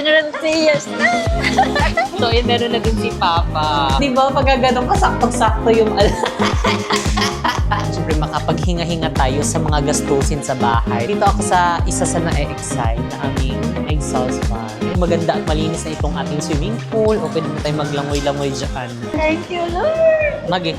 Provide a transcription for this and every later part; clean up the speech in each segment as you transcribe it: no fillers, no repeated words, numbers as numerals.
Years na. So, yun, meron na din si Papa. Di ba, pagka ganun kasaktong-sakto yung Siyempre, makapaghinga-hinga tayo sa mga gastusin sa bahay. Dito ako sa isa sa na-excite na aming exhaust fan. Maganda at malinis na itong ating swimming pool. O pwede na tayo maglangoy-langoy dyan. Thank you, Lord. Magi.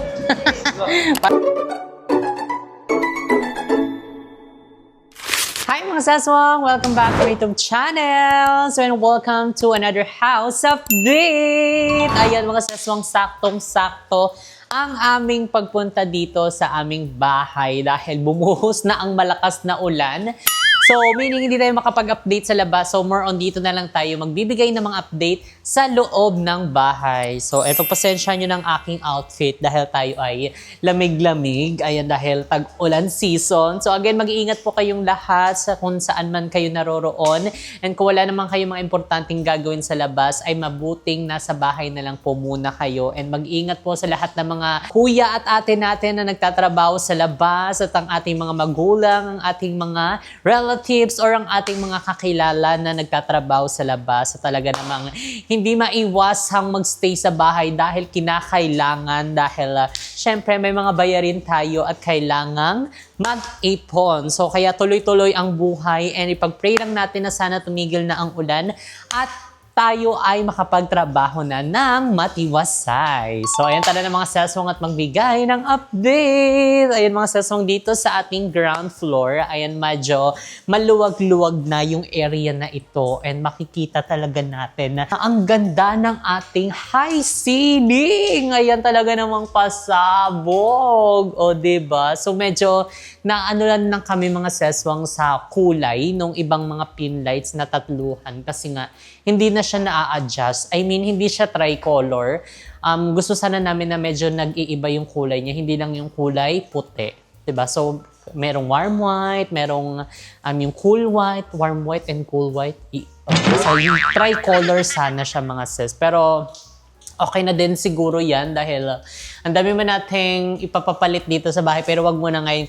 Hi mga saswang! Welcome back to my YouTube channel! So and welcome to another house update! Ayan mga saswang, saktong-sakto ang aming pagpunta dito sa aming bahay dahil bumuhos na ang malakas na ulan. So, meaning hindi tayo makapag-update sa labas. So, more on dito na lang tayo magbibigay ng mga update sa loob ng bahay. So, pagpasensya nyo ng aking outfit dahil tayo ay lamig-lamig. Ayan, dahil tag-ulan season. So, again, mag-iingat po kayong lahat sa kung saan man kayo naroroon. And kung wala naman kayong mga importanteng gagawin sa labas, ay mabuting nasa bahay na lang po muna kayo. And mag-iingat po sa lahat ng mga kuya at ate natin na nagtatrabaho sa labas at ang ating mga magulang, ang ating mga relatives or ang ating mga kakilala na nagtatrabaho sa labas. Sa talaga namang hindi maiwasang magstay sa bahay dahil kinakailangan dahil syempre may mga bayarin tayo at kailangang mag-ipon. So kaya tuloy-tuloy ang buhay and ipag-pray lang natin na sana tumigil na ang ulan at tayo ay makapagtrabaho na ng matiwasay. So, ayan tala ng mga saswang at magbigay ng update. Ayan mga saswang dito sa ating ground floor. Ayan, medyo maluwag-luwag na yung area na ito. And makikita talaga natin na ang ganda ng ating high ceiling. Ayan talaga namang pasabog. O, diba? So, medyo naanulan lang kami mga saswang sa kulay nung ibang mga pin lights na tatluhan. Kasi nga, hindi na siya na-adjust. I mean, hindi siya tricolor. Gusto sana namin na medyo nag-iiba yung kulay niya. Hindi lang yung kulay puti. Diba? So, merong warm white, merong yung cool white, warm white and cool white. So, yung tricolor sana siya mga sis. Pero, okay na din siguro yan dahil ang dami mo nating ipapapalit dito sa bahay pero wag muna ngayon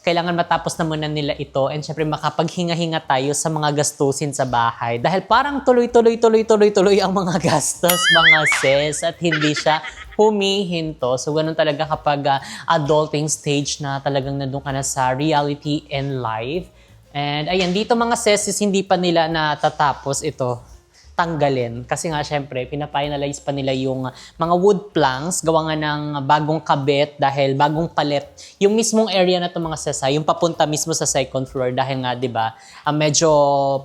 kailangan matapos na muna nila ito and syempre makapaghinga-hinga tayo sa mga gastusin sa bahay dahil parang tuloy-tuloy ang mga gastos mga sis at hindi siya humihinto. So ganun talaga kapag adulting stage na talagang nandun ka na sa reality and life. And ayan, dito mga sis hindi pa nila natatapos ito tanggalin. Kasi nga, syempre, pinafinalize pa nila yung mga wood planks, gawa nga ng bagong kabit dahil bagong palit. Yung mismong area na ito mga sesa, yung papunta mismo sa second floor dahil nga, di ba, medyo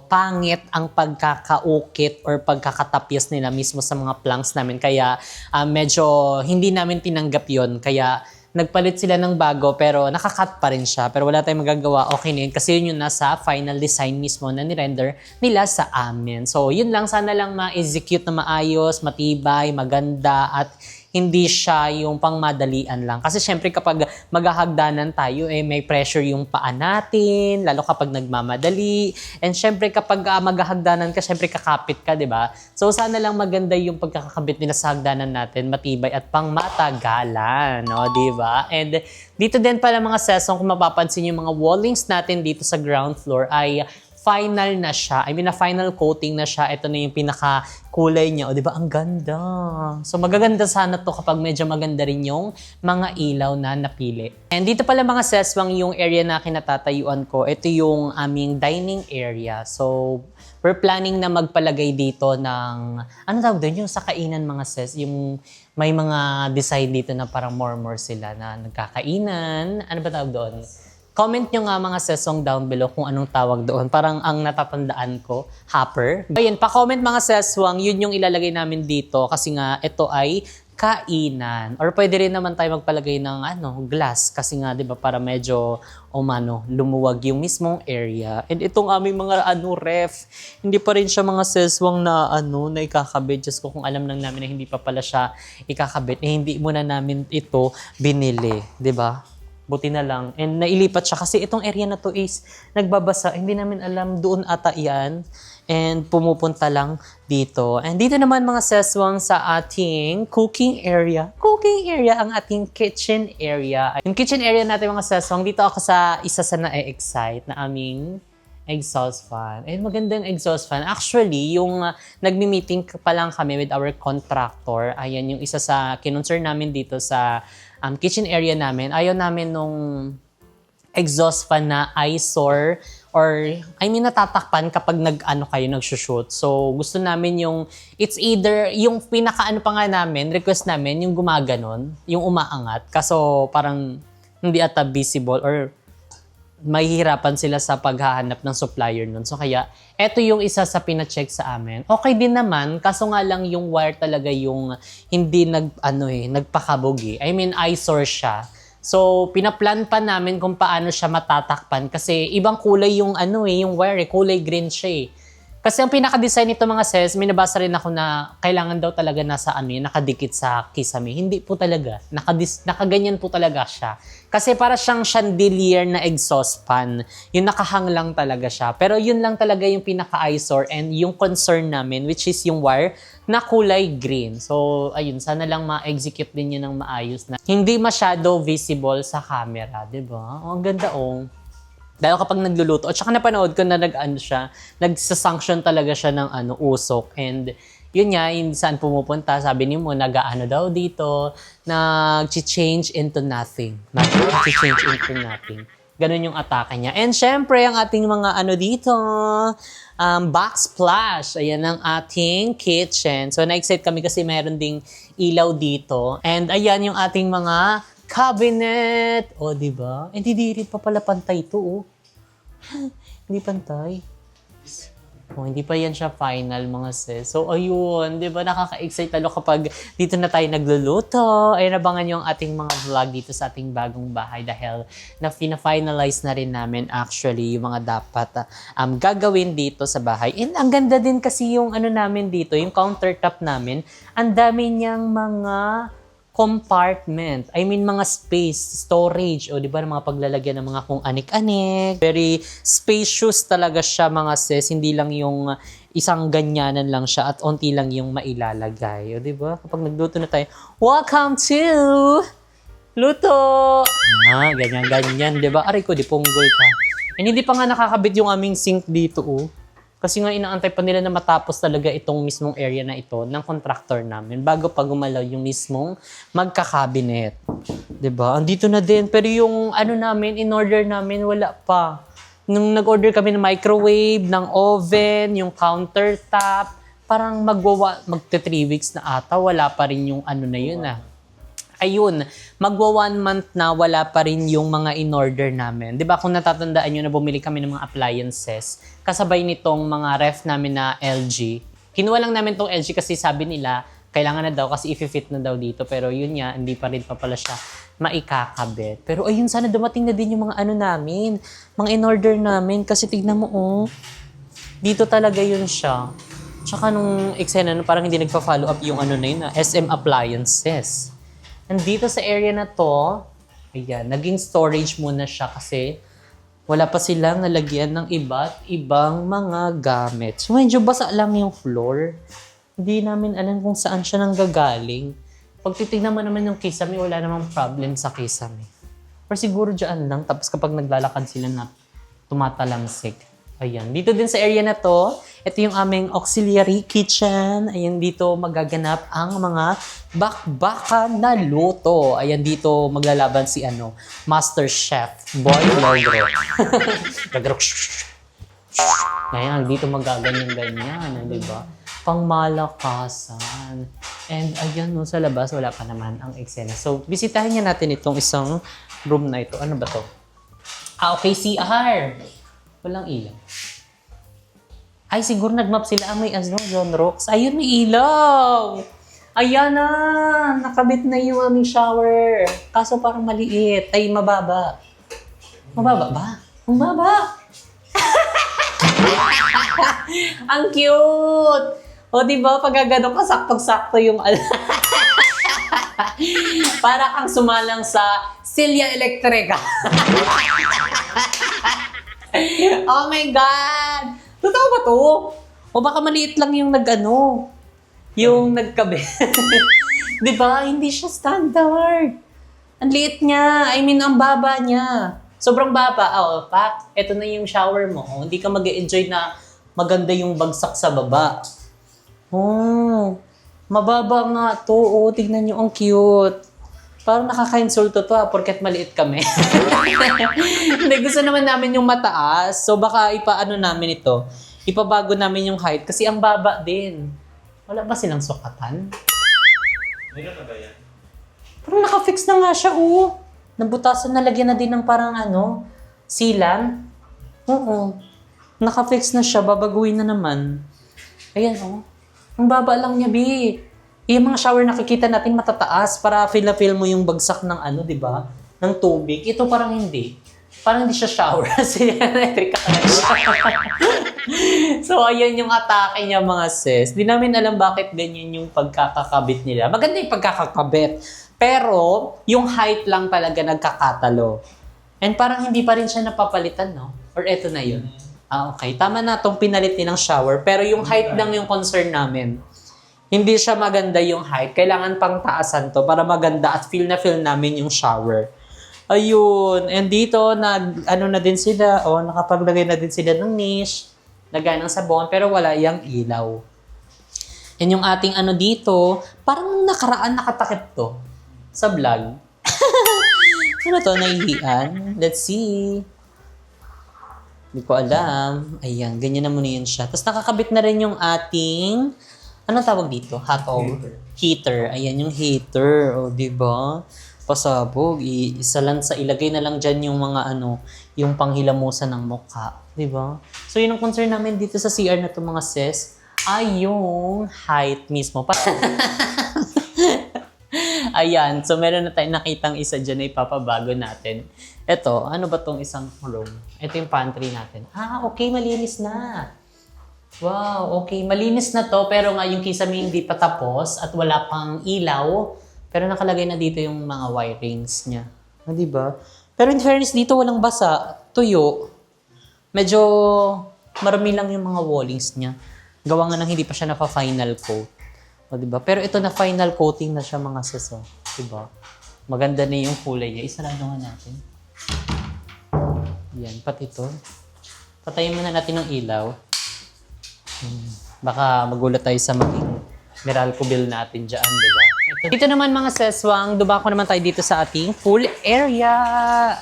pangit ang pagkakaukit or pagkakatapyas nila mismo sa mga planks namin. Kaya, medyo hindi namin tinanggap yon. Kaya, nagpalit sila ng bago pero nakakat pa rin siya. Pero wala tayong magagawa. Okay na yun kasi yun yung nasa final design mismo na ni-render nila sa amin. So yun lang. Sana lang ma-execute na maayos, matibay, maganda at hindi siya yung pangmadalian lang. Kasi syempre kapag maghahagdanan tayo, may pressure yung paa natin, lalo kapag nagmamadali. And syempre kapag maghahagdanan ka, syempre kakapit ka, di ba? So sana lang maganda yung pagkakakabit nila sa hagdanan natin, matibay at pangmatagalan, no? Di ba? And dito din pala mga sesong, kung mapapansin yung mga wallings natin dito sa ground floor ay final na siya. I mean, na final coating na siya. Ito na yung pinaka-kulay niya. O, di ba? Ang ganda. So, magaganda sana to kapag medyo maganda rin yung mga ilaw na napili. And dito pala mga seswang yung area na kinatatayuan ko. Ito yung aming dining area. So, we're planning na magpalagay dito ng, ano tawag doon? Yung sa kainan mga ses. Yung may mga design dito na parang more sila na nagkakainan. Ano ba tawag doon? Comment nyo nga mga sesong down below kung anong tawag doon. Parang ang natatandaan ko, hopper. Ayun, pa-comment mga seswang, yun yung ilalagay namin dito kasi nga ito ay kainan. Or pwede rin naman tayo magpalagay ng glass kasi nga 'di ba para medyo lumuwag yung mismong area. And itong aming mga ref, hindi pa rin siya mga seswang na na ikakabit. Just kung alam lang namin na hindi pa pala siya ikakabit, hindi muna namin ito binili, 'di ba? Buti na lang. And nailipat siya kasi itong area na to is nagbabasa. Hindi namin alam doon ata yan. And pumupunta lang dito. And dito naman mga seswang sa ating cooking area. Cooking area ang ating kitchen area. Yung kitchen area natin mga seswang, dito ako sa isa sa na-excite na aming Exhaust fan. Eh, magandang exhaust fan. Actually, yung nagmi-meeting pa lang kami with our contractor, ayan yung isa sa kinonsern namin dito sa kitchen area namin. Ayaw namin nung exhaust fan na eyesore or, natatakpan kapag nagsushoot. So, gusto namin yung, it's either, yung pinaka-ano pa nga namin, request namin, yung gumaganon, yung umaangat. Kaso, parang, hindi ata visible or mahihirapan sila sa paghahanap ng supplier nun. So kaya, eto yung isa sa pina-check sa amin. Okay din naman, kaso nga lang yung wire talaga yung hindi nagpakabog eh. Eyesore siya. So, pinaplan pa namin kung paano siya matatakpan kasi ibang kulay yung yung wire, kulay green siya eh. Kasi ang pinaka-design nito mga sis, may nabasa rin ako na kailangan daw talaga nasa nakadikit sa kisame. Hindi po talaga. Nakaganyan po talaga siya. Kasi para siyang chandelier na exhaust fan. Yung nakahang lang talaga siya. Pero yun lang talaga yung pinaka-eyesore and yung concern namin, which is yung wire na kulay green. So, ayun, sana lang ma-execute din yun ng maayos na hindi masyado visible sa camera, di ba? Ang ganda Dahil kapag nagluluto, at saka napanood ko na nagsasanction talaga siya ng usok. And yun nga, hindi saan pumupunta. Sabi niyo mo, daw dito, nag-change into nothing. Nag-change into nothing. Ganun yung atake niya. And syempre, ang ating mga dito, backsplash. Ayan ang ating kitchen. So, na-excite kami kasi meron ding ilaw dito. And ayan yung ating mga cabinet. O, diba? Hindi rin pa pala pantay ito, Hindi pantay. Hindi pa yan siya final, mga sis. So, ayun. Diba? Nakaka-excite talo kapag dito na tayo nagluluto. Ay, nabangan yung ating mga vlog dito sa ating bagong bahay dahil na-finalize na rin namin actually yung mga dapat gagawin dito sa bahay. And ang ganda din kasi yung namin dito, yung countertop namin. Ang dami niyang mga compartment. Mga space, storage, o di ba, mga paglalagyan ng mga kung anik-anik. Very spacious talaga siya, mga sis. Hindi lang yung isang ganyanan lang siya at onti lang yung mailalagay. O di ba? Kapag nagluto na tayo, welcome to luto! Ganyan, di ba? Aray ko, di punggol ka. And hindi pa nga nakakabit yung aming sink dito, Kasi nga inaantay pa nila na matapos talaga itong mismong area na ito ng contractor namin bago pa gumalaw yung mismong magkakabinet. 'Di ba? Andito na din. Pero yung namin, in-order namin, wala pa. Nung nag-order kami ng microwave, ng oven, yung countertop, parang magte 3 weeks na ata, wala pa rin yung na yun Ayun, magwa 1 month na wala pa rin yung mga in-order namin. 'Di ba kung natatandaan nyo na bumili kami ng mga appliances, kasabay nitong mga ref namin na LG. Kinuha lang namin tong LG kasi sabi nila, kailangan na daw kasi i-fit na daw dito. Pero yun nga, hindi pa rin pa pala siya maikakabit. Pero ayun, sana dumating na din yung mga namin, mga in-order namin. Kasi tignan mo, dito talaga yun siya. Tsaka nung eksena, parang hindi nagpa-follow up yung na yun, SM Appliances. Nandito sa area na to, ayan, naging storage muna siya kasi wala pa silang nalagyan ng iba't ibang mga gamit. So, medyo basa lang yung floor. Hindi namin alam kung saan siya nanggagaling. Pag titignan mo naman yung kisame, wala namang problem sa kisame. Or siguro dyan lang, tapos kapag naglalakad sila na tumatalangsik. Ayan, dito din sa area na to, ito yung aming auxiliary kitchen. Ayan, dito magaganap ang mga bakbakan na luto. Ayan, dito maglalaban si Master Chef Boy Logro. Ayan, dito magaganyan-ganyan, di ba? Pangmalakasan. And ayan, sa labas, wala pa naman ang eksena. So, bisitahin niya natin itong isang room na ito. Ano ba to? Okay, CR. Walang ilaw. Ay, siguro nagmap sila may John Rocks. Ayun, may ilaw! Ayan na! Nakabit na yung aming shower. Kaso parang maliit. Ay, mababa. Mababa ba? Mababa! Ang cute! O, diba? Pag gano'n ka, saktong-sakto yung para kang sumalang sa Silya Electrica. Oh my God! Totoo ba to? O baka maliit lang yung yung nagkabe. Di ba? Hindi siya standard. Ang liit niya. Ang baba niya. Sobrang baba. Oh, pak, eto na yung shower mo. Oh, hindi ka mag-enjoy na maganda yung bagsak sa baba. Oh, mababa nga to. Oh, tignan nyo, ang cute. Parang nakaka-insulto to porket maliit kami. Hindi, gusto naman namin yung mataas. So baka ipaano namin ito. Ipabago namin yung height kasi ang baba din. Wala ba silang sukatan? Meron na ba yan? Parang naka-fix na nga siya, oh. Nabutasan, nalagyan na din ng parang sealant. Oo. Naka-fix na siya, babaguhin na naman. Ayan, oh. Ang baba lang niya, Bi. Yung mga shower nakikita natin matataas para feel na feel mo yung bagsak ng di ba? Ng tubig. Ito parang hindi. Parang hindi siya shower. Kasi electric ka So, ayan yung atake niya, mga sis. Di namin alam bakit ganyan yung pagkakakabit nila. Maganda yung pagkakakabit. Pero, yung height lang talaga nagkakatalo. And parang hindi pa rin siya napapalitan, no? Or eto na yun. Okay. Tama na itong pinalit nilang shower. Pero yung height lang yung concern namin. Hindi siya maganda yung height. Kailangan pang taasan to para maganda at feel namin yung shower. Ayun. And dito, na din sila. Nakapaglagay na din sila ng niche. Lagay ng sabon, pero wala yung ilaw. And yung ating dito, parang nakaraan nakatakip to sa vlog. Ano to, naihian? Let's see. Hindi ko alam. Ayan, ganyan na muna yun siya. Tapos nakakabit na rin yung ating, anong tawag dito? Heater. Ayan yung heater. O, diba? Pasabog. Ilagay na lang dyan yung mga yung panghilamusan ng mukha. Diba? So, yun ang concern namin dito sa CR na to, mga sis, ay yung height mismo. Ayan. So, meron na tayong nakitang isa dyan na ipapabago natin. Ito, ano ba tong isang room? Ito yung pantry natin. Okay. Malinis na. Wow. Okay. Malinis na to. Pero nga yung kisame hindi pa tapos at wala pang ilaw. Pero nakalagay na dito yung mga wirings niya. Diba? Pero in fairness, dito walang basa. Tuyo. Medyo marami lang yung mga wallings niya. Gawa nga nang hindi pa siya napa-final coat. Diba? Pero ito na final coating na siya, mga sis. Diba? Maganda na yung kulay niya. Isarado nga natin. Yan, pati ito. Patayin muna natin ng ilaw. Baka magulat tayo sa maging Meralco bill natin dyan, diba? Dito naman, mga seswang, dubako naman tayo dito sa ating pool area.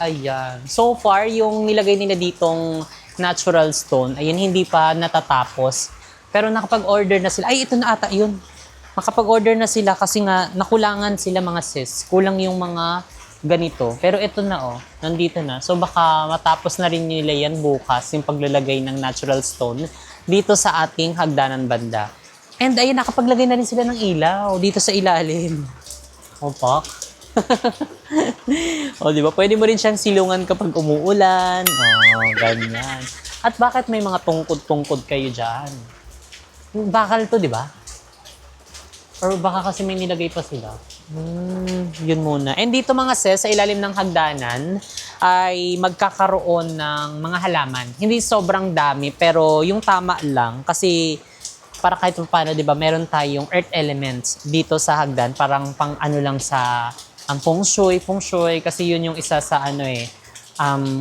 Ayan. So far, yung nilagay nila ditong natural stone, ayan, hindi pa natatapos. Pero nakapag-order na sila. Ay, ito na ata yun. Nakapag-order na sila kasi nga nakulangan sila, mga sis. Kulang yung mga ganito. Pero ito na, nandito na. So baka matapos na rin nila yan bukas, yung paglalagay ng natural stone dito sa ating hagdanan banda. And ayun, nakapaglagay na rin sila ng ilaw dito sa ilalim. Pak. Di ba? Pwede mo rin siyang silungan kapag umuulan. Ganyan. At bakit may mga tungkod-tungkod kayo dyan? Bakal to, di ba? Or baka kasi may nilagay pa sila. Yun muna. And dito, mga sis, sa ilalim ng hagdanan ay magkakaroon ng mga halaman. Hindi sobrang dami, pero yung tama lang. Kasi para kahit paano, di ba, meron tayong earth elements dito sa hagdan. Parang pang lang sa feng shui, kasi yun yung isa sa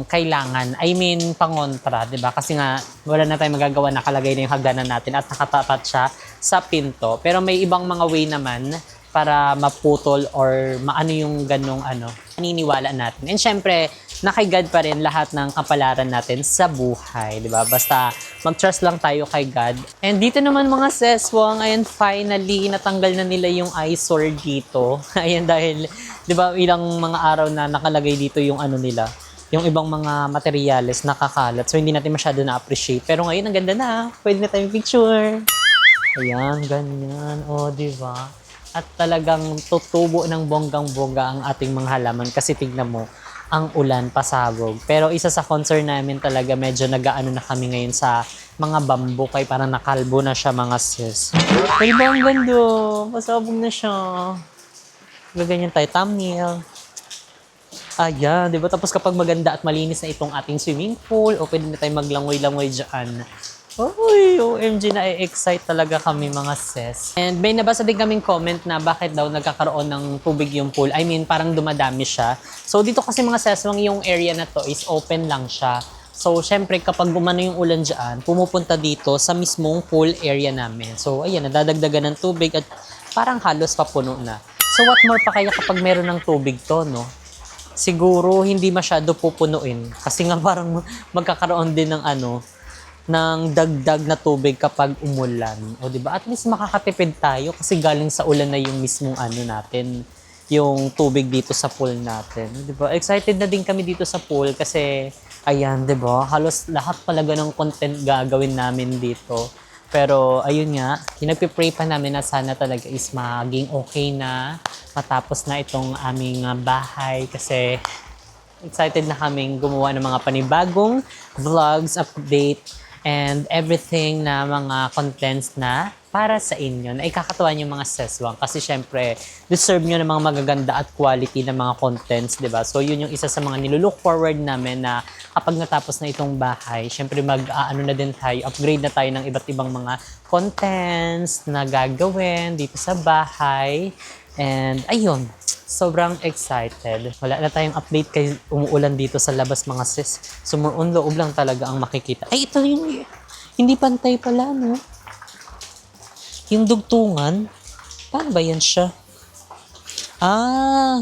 kailangan. I mean, pangontra, di ba? Kasi nga, wala na tayong magagawa, nakalagay na yung hagdanan natin at nakatapat siya sa pinto. Pero may ibang mga way naman para maputol or maano yung ganong paniniwala natin. And syempre, kay God pa rin lahat ng kapalaran natin sa buhay, di ba? Basta mag-trust lang tayo kay God. And dito naman, mga seswang, ayan, finally, natanggal na nila yung eyesore dito. Ayan, dahil, di ba, ilang mga araw na nakalagay dito yung nila, yung ibang mga materyales nakakalat. So, hindi natin masyado na-appreciate. Pero ngayon, ang ganda na. Pwede na tayong picture. Ayan, ganyan. Di ba? At talagang tutubo ng bonggang-bongga ang ating mga halaman kasi tignan mo, ang ulan, pasabog. Pero isa sa concern namin talaga, medyo nag-aano na kami ngayon sa mga bamboo, kaya parang nakalbo na siya, mga sis. Ay, ba ang ganda? Pasabog na siya. Gaganyan tayo, thumbnail. Ayan, di ba? Tapos kapag maganda at malinis na itong ating swimming pool, o pwede na tayo maglangoy-langoy dyan. Uy, OMG, na-excite talaga kami mga sis. And may nabasa din kaming comment na bakit daw nagkakaroon ng tubig yung pool. I mean, parang dumadami siya. So dito kasi mga seswang yung area na to is open lang siya. So syempre kapag gumano yung ulan dyan, pumupunta dito sa mismong pool area namin. So ayan, nadadagdagan ng tubig at parang halos papuno na. So what more pa kaya kapag meron ng tubig to, no? Siguro hindi masyado pupunuin. Kasi nga parang magkakaroon din ng ng dagdag na tubig kapag umulan. O di ba? At least makakatipid tayo kasi galing sa ulan na yung mismong natin, yung tubig dito sa pool natin. Di ba? Excited na din kami dito sa pool kasi ayan, di ba? Halos lahat talaga ng content gagawin namin dito. Pero ayun nga, pinagpipray pa namin na sana talaga is maging okay na matapos na itong aming bahay kasi excited na kaming gumawa ng mga panibagong vlogs, update, and everything na mga contents na para sa inyo na ikakatuwa yung mga seswang kasi syempre deserve nyo ng mga magaganda at quality na mga contents, di ba? So yun yung isa sa mga nilulook forward namin na kapag natapos na itong bahay, syempre na din tayo, upgrade na tayo ng iba't ibang mga contents na gagawin dito sa bahay. And ayun, sobrang excited. Wala na tayong update kay umuulan dito sa labas mga sis. So more on loob lang talaga ang makikita. Ay, ito yung hindi pantay pala, no? Yung dugtungan, paano ba yan siya? Ah,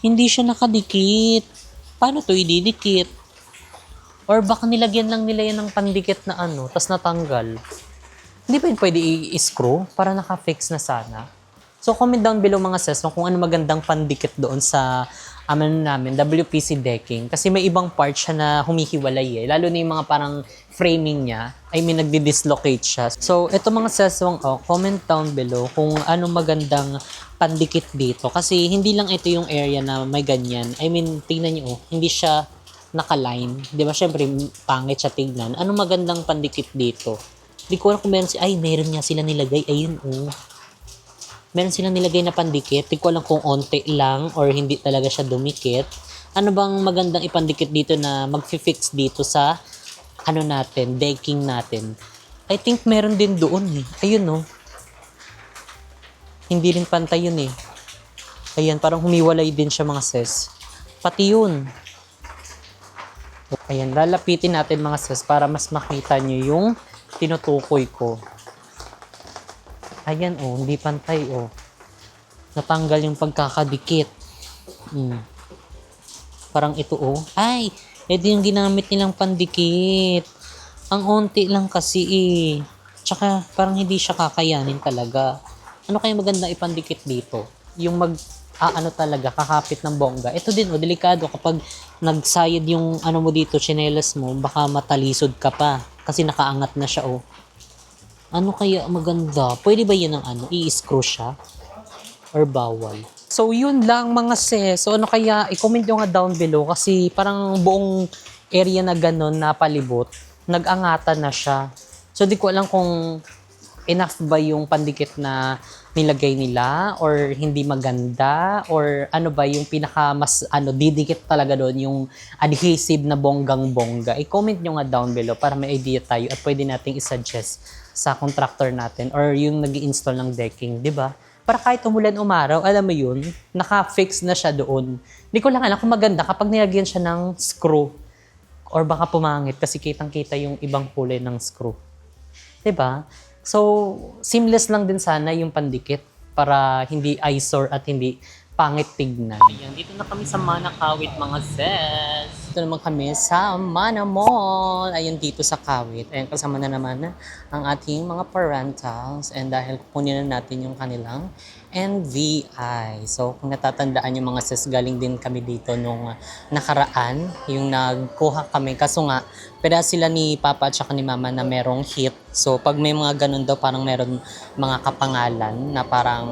hindi siya nakadikit. Paano to ididikit? Or baka nilagyan lang nila yan ng pandikit na tas natanggal. Hindi pa yun pwede i-screw para naka-fix na sana. So comment down below mga sis kung ano magandang pandikit doon sa namin, WPC decking. Kasi may ibang part siya na humihiwalay Lalo na yung mga parang framing niya. I mean, nagdi-dislocate siya. So, ito mga sis, comment down below kung ano magandang pandikit dito. Kasi hindi lang ito yung area na may ganyan. I mean, tingnan nyo, hindi siya naka-line. Di ba? Siyempre, pangit siya tignan. Ano magandang pandikit dito? Hindi ko alam kung meron nga sila nilagay. Ayun, meron silang nilagay na pandikit. Hindi ko alam kung onte lang or hindi talaga siya dumikit. Ano bang magandang ipandikit dito na mag-fix dito sa natin, decking natin? I think meron din doon Ayun Hindi rin pantay yun Ayan, parang humiwalay din siya mga sis. Pati yun. Ayan, lalapitin natin mga sis para mas makita nyo yung tinutukoy ko. Ayan hindi pantay Natanggal yung pagkakadikit. Parang ito Ay, ito yung ginamit nilang pandikit. Ang onti lang kasi Tsaka parang hindi siya kakayanin talaga. Ano kaya maganda ipandikit dito? Yung talaga, kakapit ng bongga. Ito din delikado kapag nagsayad yung mo dito, tsinelas mo, baka matalisod ka pa. Kasi nakaangat na siya Ano kaya maganda? Pwede ba yun ang i-screw siya? Or bawal? So, yun lang mga sis. So, ano kaya? I-comment nyo nga down below kasi parang buong area na ganun na palibot, nag-angatan na siya. So, di ko alam kung enough ba yung pandikit na nilagay nila or hindi maganda or ano ba yung pinaka mas didikit talaga doon yung adhesive na bonggang-bongga. I-comment nyo nga down below para may idea tayo at pwede nating i-suggest sa contractor natin or yung nag-i-install ng decking, di ba? Para kahit umulan umaraw, alam mo yun, naka-fix na siya doon. Hindi ko lang alam kung maganda kapag nilagyan siya ng screw or baka pumangit kasi kitang-kita yung ibang kulay ng screw. Di ba? So, seamless lang din sana yung pandikit para hindi eyesore at hindi pangit tignan. Ayan, dito na kami sa Mana Kawit mga sis. Dito naman kami sa Mana Mall. Ayan, dito sa Kawit. Ayan, kasama na naman ang ating mga parentals. And dahil kukunin na natin yung kanilang NVI. So, kung natatandaan yung mga sis, galing din kami dito nung nakaraan. Yung nagkuha kami. Kaso nga, pera sila ni Papa at saka ni Mama na merong hit. So, pag may mga ganun daw, parang meron mga kapangalan na parang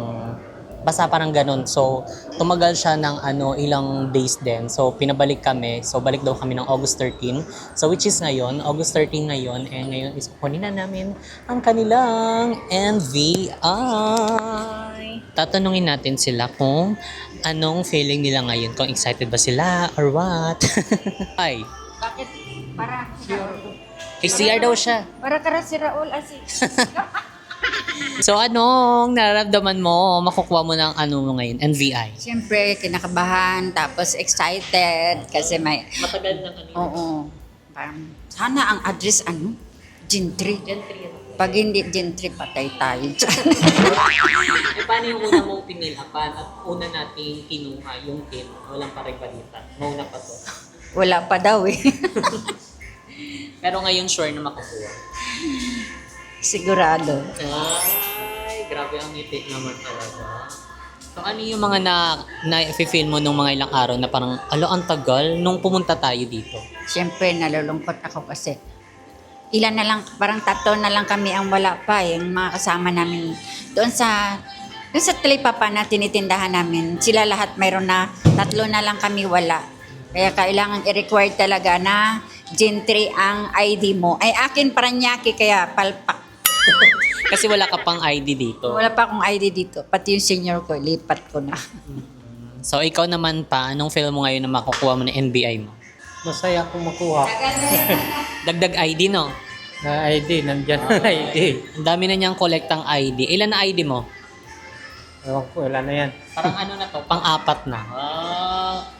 basta parang ganun. So, tumagal siya ng ilang days din. So, pinabalik kami. So, balik daw kami ng August 13. So, which is ngayon. August 13 ngayon. And ngayon is kukunin na namin ang kanilang NVI. Tatanungin natin sila kung anong feeling nila ngayon. Kung excited ba sila or what. Ay. Bakit? Para CR daw siya. Para kara si Raul asi. So anong nararamdaman mo? Makukuha mo ng ano mo ngayon? NVI. Siyempre, kinakabahan, tapos excited, kasi may, Matagal na kanina. oo, parang, sana ang address, Gentry. Pag hindi Gentry, patay tayo dyan. Paano yung una mong pinilapan at una nating kinuha yung team? Walang parebalita. Mauna pa to. Wala pa daw eh. Pero ngayon sure na makukuha. Sigurado. Ay, grabe ang ngiti naman talaga. So ano yung mga na-feel mo nung mga ilang araw na parang, ang tagal nung pumunta tayo dito? Siyempre, nalulungkot ako kasi ilan na lang, parang 3 na lang kami ang wala pa, yung mga kasama namin doon sa Talipapa na tinitindahan namin. Sila lahat mayroon na, 3 na lang kami wala. Kaya kailangan i-require talaga na Gentry ang ID mo. Ay, akin Paranaque, kaya palpak. Kasi wala ka pang ID dito. Wala pa akong ID dito. Pati yung senior ko, lipat ko na. So ikaw naman pa, anong feel mo ngayon na makukuha mo ng NBI mo? Masaya akong makuha. Dagdag ID, no? Na ID, nandyan na ID. Ang dami na niyang kolektang ID. Ilan na ID mo? Ewan ko, wala na yan. Parang ano na to, pang-apat na.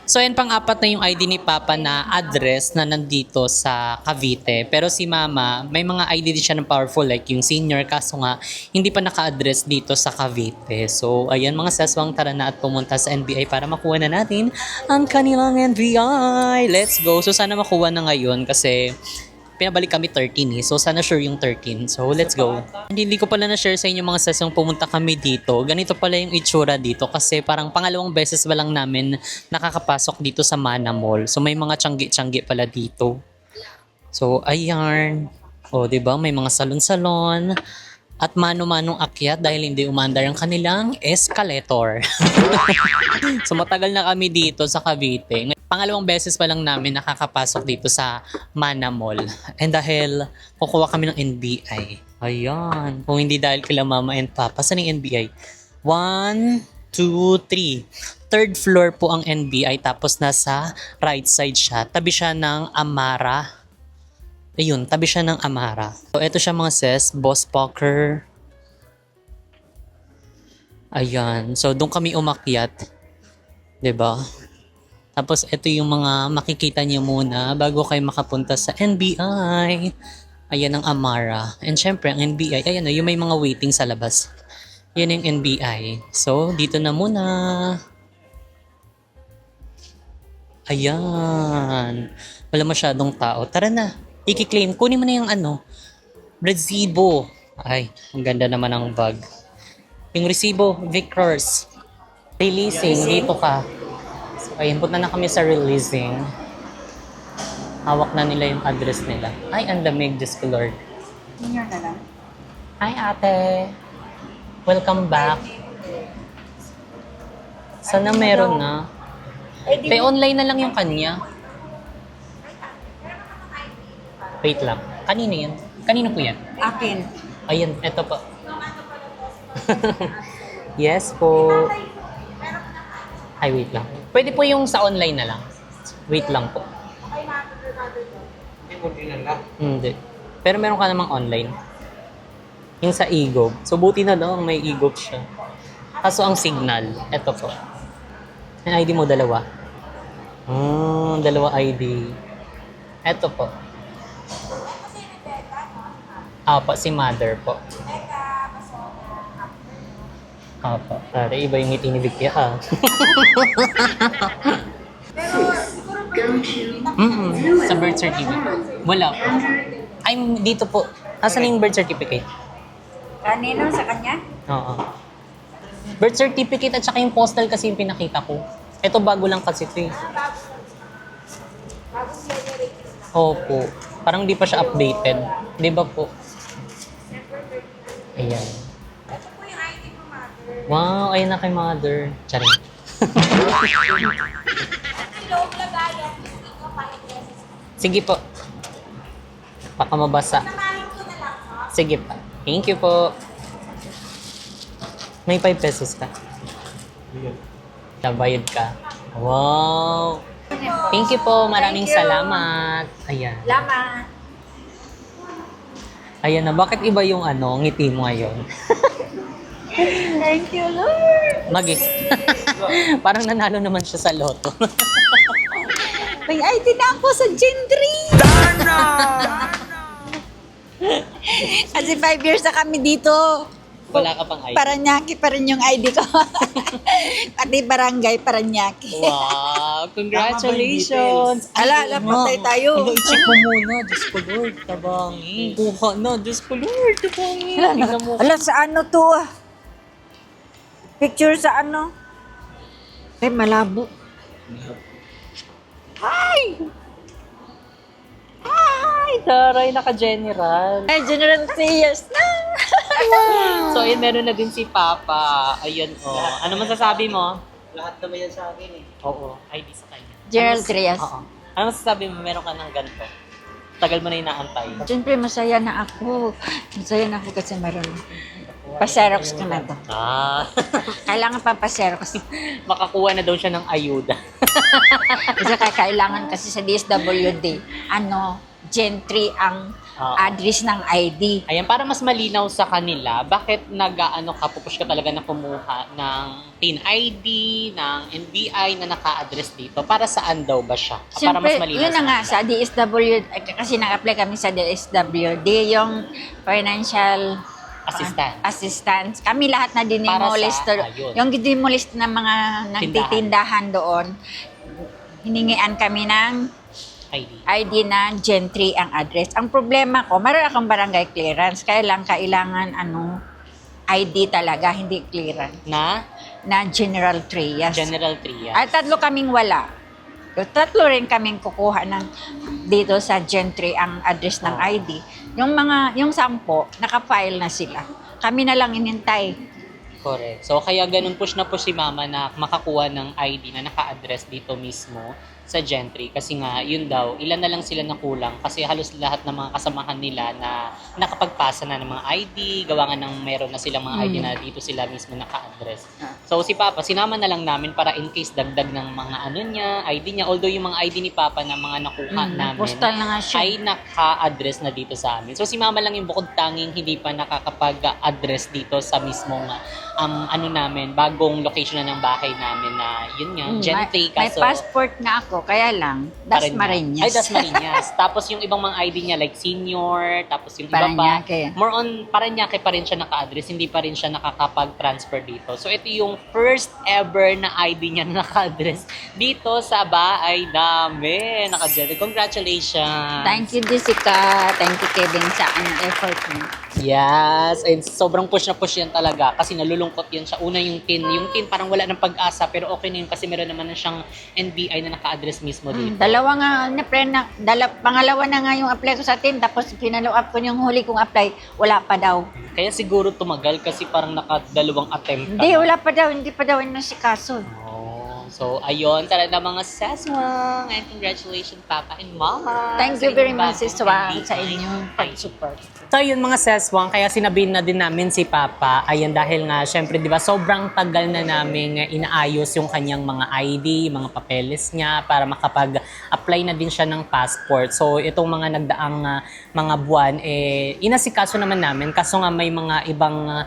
So yan, pang-apat na yung ID ni Papa na address na nandito sa Cavite. Pero si Mama, may mga ID din siya ng powerful like yung senior, kaso nga hindi pa naka-address dito sa Cavite. So ayan mga saswang, tara na at pumunta sa NBI para makuha na natin ang kanilang NBI. Let's go! So sana makuha na ngayon kasi pinabalik kami 13 eh. So, sana sure yung 13. So, let's go. Hindi ko pala na-share sa inyo mga sesong pumunta kami dito. Ganito pala yung itsura dito kasi parang pangalawang beses ba lang namin nakakapasok dito sa Mana Mall. So, may mga tiyanggi-tiyanggi pala dito. So, ayan. O, diba? May mga salon-salon. At mano-manong akyat dahil hindi umandar ang kanilang escalator. So matagal na kami dito sa Cavite. Pangalawang beses pa lang namin nakakapasok dito sa Mana Mall. And dahil kukuha kami ng NBI. Ayan. Kung hindi dahil kila Mama and Papa, saan yung NBI? 1, 2, 3. Third floor po ang NBI tapos nasa right side siya. Tabi siya ng Amara. Ayun, tabi siya ng Amara. So, eto siya mga sis, Boss Poker. Ayan. So, doon kami umakyat. 'Di ba? Tapos, eto yung mga makikita niyo muna bago kayo makapunta sa NBI. Ayan ang Amara. And syempre, ang NBI, ayan yung may mga waiting sa labas. Yan yung NBI. So, dito na muna. Ayan. Wala masyadong tao. Tara na. I-claim. Kunin mo na yung resibo. Ay, ang ganda naman ng bag. Yung resibo, Vickers. Releasing, dito ka. So, ayun, punta na kami sa releasing. Hawak na nila yung address nila. Ay, ang lamig, Diyos ko Lord. Senior na lang. Hi, ate. Welcome back. Sana meron na. Pe, online na lang yung kanya. Wait lang. Kanino yan? Kanino po yan? Akin. Ayan, eto po. Yes po. Ay, wait lang. Pwede po yung sa online na lang. Wait lang po. Hindi mo dinala. Hindi. Pero meron ka namang online. Yung sa e-gov. So, buti na daw may e-gov siya. Kaso ang signal, eto po. Yung ID mo, dalawa. Dalawa ID. Eto po. Apo, si mother po. Apo. Pare, iba yung ngiti ni Vicky, ha? Sa birth certificate. Wala po. Ay, dito po. Asan yung birth certificate? Kanino sa kanya? Oo. Birth certificate at saka yung postal kasi yung pinakita ko. Ito bago lang kasi ito eh. Opo. Parang di pa siya updated. Di ba po? Ayan. Wow, ayun na kay mother. Charing. Sige po. Baka mabasa. Sige pa. Thank you po. May 5 pesos ka. Nabayad ka. Wow. Thank you po. Maraming salamat. Ayan. Salamat. Ayan na, bakit iba yung ngiti mo ngayon? Thank you, Lord. Magi. Parang nanalo naman siya sa loto. May ID na ako sa Gentry. Kasi 5 years na kami dito. Wala ka pang ID. Paranaque pa rin yung ID ko. Pati barangay Paranaque. Wow! Congratulations! Ala, patay tayo. I-check mo muna. Diyos ko Lord, tabangi. Kuha na. Diyos ko Lord, tabangi. Tingnan mo. Ala, sa ano to ah? Picture sa ano? Ay, malabo. Ay, taray, naka-general. Ay, General Trias na. So, ayun, meron na din si Papa. Ayun, Ano masasabi mo? Lahat naman yan sa akin eh. Oo, ID sa kanya. General Trias. Oo. Ano masasabi mo? Meron ka ng ganito. Tagal mo na inaantay. Siyempre, masaya na ako. Masaya na ako kasi meron. Pa-Xerox ko na to. Kailangan pa pa-Xerox. Makakuha na daw siya ng ayuda. Kasi kailangan kasi sa DSWD, Gentry ang address ng ID. Ayan, para mas malinaw sa kanila, bakit pupush ka talaga na kumuha ng PIN ID, ng NBI na naka-address dito? Para saan daw ba siya? Para mas Siyempre, malinaw yun na nga, kanila. sa DSWD, kasi nag-apply kami sa DSWD, yung financial assistance. Kami lahat na dinimolist. Yung dinimolist na mga nagtitindahan doon, hiningian kami ng ID na Gentry ang address. Ang problema ko, meron akong barangay clearance, kailangan ID talaga, hindi clearance. Na General Trias. General Trias. At 3 kaming wala. 3 rin kaming kukuha dito sa Gentry ang address ng ID. Yung 10, naka-file na sila. Kami na lang inintay. Correct. So, kaya ganun push na push si Mama na makakuha ng ID na naka-address dito mismo sa Gentry. Kasi nga, yun daw, ilan na lang sila nakulang kasi halos lahat ng mga kasamahan nila na nakapagpasa na ng mga ID, gawa nga ng meron na silang mga ID na dito sila mismo naka-address. So, si Papa, sinama na lang namin para in case dagdag ng mga ID niya. Although yung mga ID ni Papa na mga nakuha namin Postal na nga siya. ay naka-address na dito sa amin. So, si Mama lang yung bukod tanging hindi pa nakakapag-address dito sa mismong bagong location na ng bahay namin na yun nga, Gentry. May passport nga ako, kaya lang, Dasmariñas. Ay, Dasmariñas. Tapos yung ibang mga ID niya like senior, tapos yung iba pa, Paranaque. more on Paranaque pa rin siya naka-address, hindi pa rin siya nakakapag-transfer dito. So ito yung first ever na ID niya na naka-address dito sa bahay namin. Naka-Gentry. Congratulations! Thank you, Jessica. Thank you, Kevin, sa effort mo. Yes, and sobrang push na push yan talaga kasi nalulungkot yan siya. Una yung tin parang wala ng pag-asa pero okay na yun kasi meron naman na siyang NBI na naka-address mismo dito. Dalawa nga, pangalawa na nga yung apply ko sa tin, tapos pinalo up ko yung huli kong apply, wala pa daw. Kaya siguro tumagal kasi parang naka-2 attempt ka Hindi, na. wala pa daw, hindi pa daw nasikaso. So, ayun, talaga mga seswang and congratulations Papa and Mama. Thank you very much, Sis Wang, sa inyong pag-support. So yun mga seswang, kaya sinabihin na din namin si Papa, ayan dahil nga syempre di ba sobrang tagal na namin inaayos yung kanyang mga ID, mga papeles niya para makapag-apply na din siya ng passport. So itong mga nagdaang mga buwan, inasikaso naman namin kaso nga may mga ibang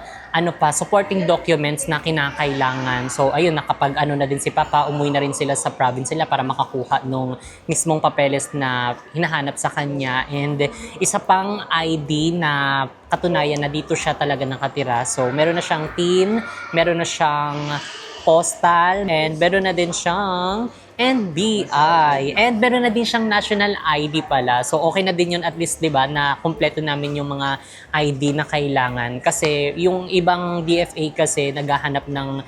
supporting documents na kinakailangan. So ayun, na din si Papa, umuwi na rin sila sa province nila para makakuha nung mismong papeles na hinahanap sa kanya. And isa pang ID na katunayan na dito siya talaga nakatira. So meron na siyang TIN, meron na siyang postal, and meron na din siyang NBI. And meron na din siyang national ID pala. So okay na din yun at least, 'di ba, na kumpleto namin yung mga ID na kailangan. Kasi yung ibang DFA kasi naghahanap ng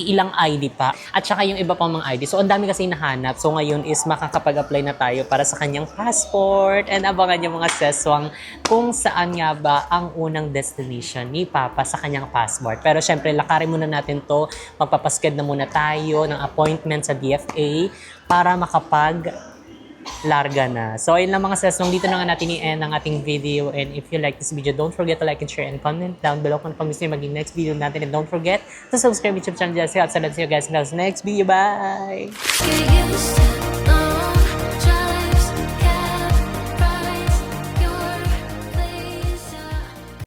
ilang ID pa. At saka yung iba pang mga ID. So ang dami kasi nahanap. So ngayon is makakapag-apply na tayo para sa kanyang passport. And abangan yung mga seswang kung saan nga ba ang unang destination ni Papa sa kanyang passport. Pero syempre, lakarin muna natin to. Magpapasked na muna tayo ng appointment sa DFA para makapag-larga na. So, ayun lang mga sesong. Dito na nga natin i-end ang ating video. And if you like this video, don't forget to like and share and comment down below kung gusto nyo maging next video natin. And don't forget to subscribe YouTube channel. At sa see you guys in the next video. Bye!